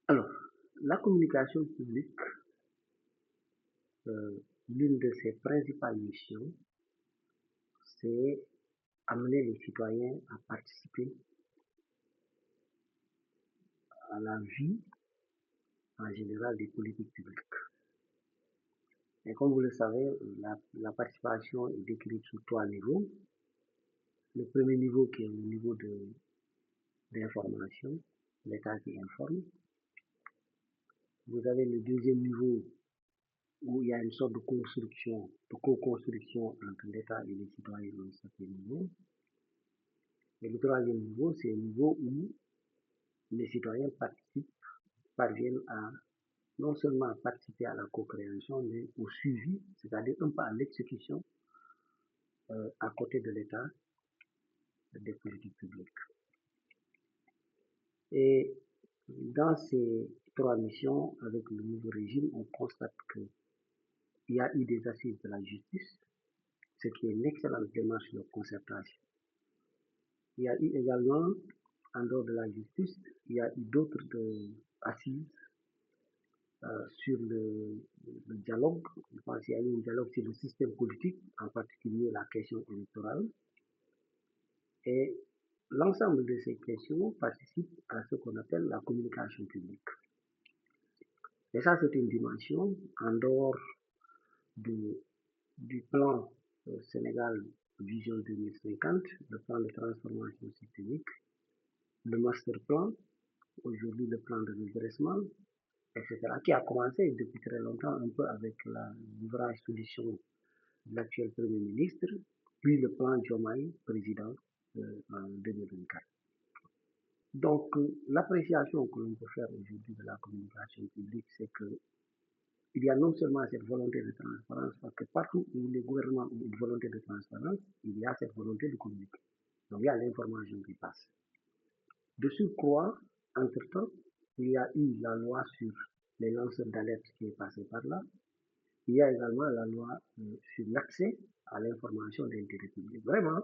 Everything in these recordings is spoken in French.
Alors, la communication publique, l'une de ses principales missions, c'est amener les citoyens à participer à la vie en général des politiques publiques. Et comme vous le savez, la participation est décrite sous trois niveaux. Le premier niveau qui est le niveau d'information, l'État qui informe. Vous avez le deuxième niveau où il y a une sorte de construction, de co-construction entre l'État et les citoyens dans un certain niveau. Et le troisième niveau, c'est le niveau où les citoyens parviennent à non seulement participer à la co-création, mais au suivi, c'est-à-dire un peu à l'exécution à côté de l'État des politiques publiques. Et dans ces trois missions, avec le nouveau régime, on constate qu'il y a eu des assises de la justice, ce qui est une excellente démarche de concertation. Il y a eu également, en dehors de la justice, il y a eu d'autres assises sur le dialogue. Je pense qu'il y a eu un dialogue sur le système politique, en particulier la question électorale. Et l'ensemble de ces questions participent à ce qu'on appelle la communication publique. Et ça, c'est une dimension en dehors de, du plan Sénégal Vision 2050, le plan de transformation systémique, le master plan, aujourd'hui le plan de redressement, etc., qui a commencé depuis très longtemps un peu avec l'ouvrage solution de l'actuel Premier ministre, puis le plan Diomaye, président en 2024. Donc, l'appréciation que l'on peut faire aujourd'hui de la communication publique, c'est que il y a non seulement cette volonté de transparence, parce que partout où les gouvernements ont une volonté de transparence, il y a cette volonté de communiquer. Donc, il y a l'information qui passe. De surcroît, entre-temps, il y a eu la loi sur les lanceurs d'alerte qui est passée par là. Il y a également la loi sur l'accès à l'information d'intérêt public. Vraiment,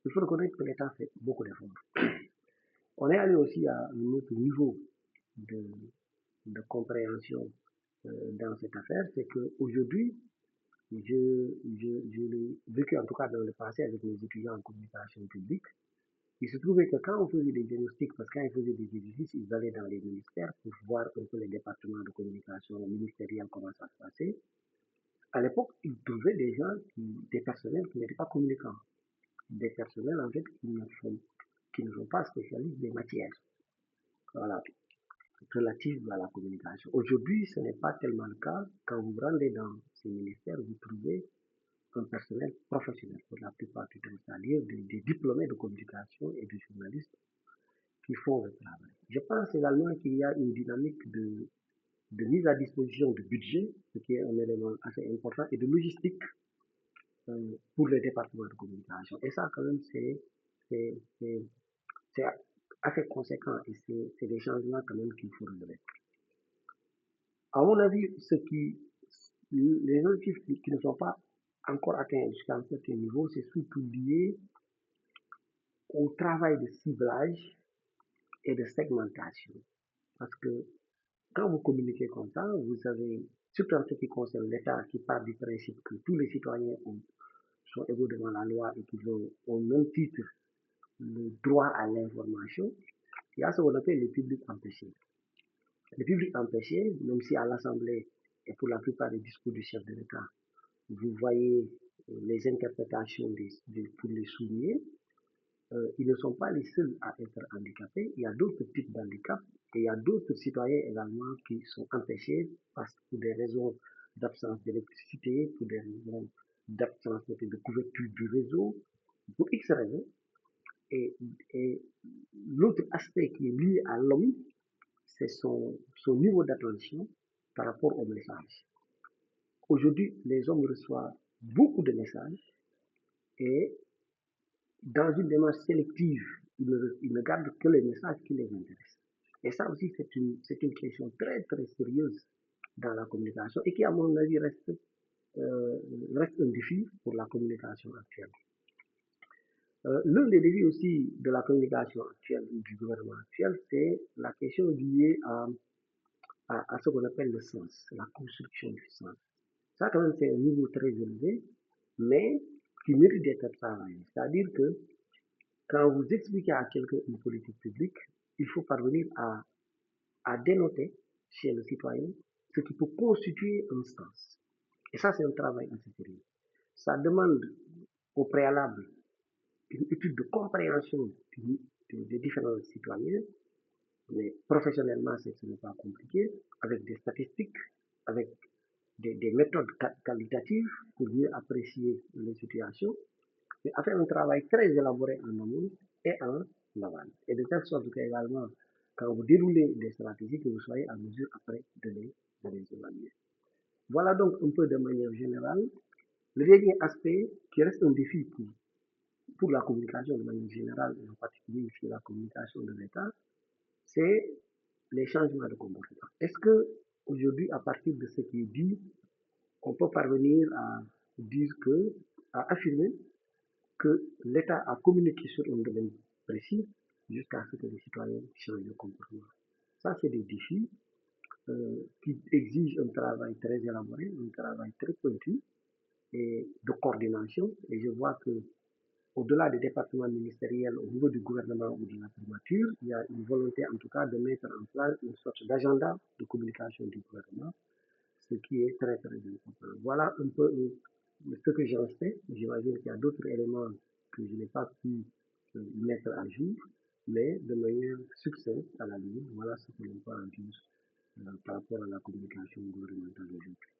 il faut reconnaître que l'État fait beaucoup d'efforts. On est allé aussi à un autre niveau de, de compréhension dans cette affaire, c'est qu'aujourd'hui, je l'ai vécu en tout cas dans le passé avec mes étudiants en communication publique. Il se trouvait que quand on faisait des diagnostics, parce que quand ils faisaient des exercices, ils allaient dans les ministères pour voir un peu les départements de communication ministériels, comment ça se passait. À l'époque, ils trouvaient des gens, des personnels qui n'étaient pas communicants, des personnels en fait qui ne sont pas spécialistes des matières. Voilà, relatives à la communication. Aujourd'hui, ce n'est pas tellement le cas. Quand vous rendez dans ces ministères, vous trouvez un personnel professionnel pour la plupart du temps, c'est-à-dire des diplômés de communication et de journalistes qui font le travail. Je pense également qu'il y a une dynamique de mise à disposition de budget, ce qui est un élément assez important, et de logistique pour les départements de communication. Et ça, quand même, c'est assez conséquent et c'est des changements quand même qu'il faut relever. À mon avis, les objectifs qui ne sont pas encore atteints jusqu'à un certain niveau, c'est surtout lié au travail de ciblage et de segmentation. Parce que quand vous communiquez comme ça, vous avez, surtout en ce qui concerne l'État, qui part du principe que tous les citoyens sont égaux devant la loi et qu'ils ont au même titre le droit à l'information, il y a ce qu'on appelle le public empêché. Le public empêché, même si à l'Assemblée et pour la plupart des discours du chef de l'État, vous voyez les interprétations pour les souligner, ils ne sont pas les seuls à être handicapés. Il y a d'autres types d'handicap et il y a d'autres citoyens également qui sont empêchés parce que pour des raisons d'absence d'électricité, pour des raisons d'absence de couverture du réseau, pour X raisons. Et, et l'autre aspect qui est lié à l'homme, c'est son niveau d'attention par rapport au message. Aujourd'hui, les hommes reçoivent beaucoup de messages et dans une démarche sélective, ils ne gardent que les messages qui les intéressent. Et ça aussi, c'est une question très, très sérieuse dans la communication et qui, à mon avis, reste un défi pour la communication actuelle. L'un des défis aussi de la communication actuelle, du gouvernement actuel, c'est la question liée à ce qu'on appelle le sens, la construction du sens. Ça, quand même, c'est un niveau très élevé, mais qui mérite d'être travaillé. C'est-à-dire que quand vous expliquez à quelqu'un une politique publique, il faut parvenir à dénoter chez le citoyen ce qui peut constituer un sens. Et ça, c'est un travail assez sérieux. Ça demande au préalable une étude de compréhension des différents citoyens, mais professionnellement, ce n'est pas compliqué, avec des statistiques, avec des méthodes qualitatives pour mieux apprécier les situations, mais à faire un travail très élaboré en amont et en aval. Et de telle sorte que également, quand vous déroulez des stratégies, que vous soyez en mesure après de les évaluer. Voilà donc un peu de manière générale. Le dernier aspect qui reste un défi pour la communication de manière générale, et en particulier ici la communication de l'État, c'est les changements de comportement. Est-ce que aujourd'hui, à partir de ce qui est dit, on peut parvenir à dire que, à affirmer que l'État a communiqué sur un domaine précis jusqu'à ce que les citoyens changent de comportement? Ça, c'est des défis qui exigent un travail très élaboré, un travail très pointu et de coordination. Et je vois que au-delà des départements ministériels, au niveau du gouvernement ou de la primature, il y a une volonté en tout cas de mettre en place une sorte d'agenda de communication du gouvernement, ce qui est très très important. Voilà un peu ce que j'en sais. J'imagine qu'il y a d'autres éléments que je n'ai pas pu mettre à jour, mais de manière succincte à la limite, voilà ce que l'on peut en dire par rapport à la communication gouvernementale aujourd'hui.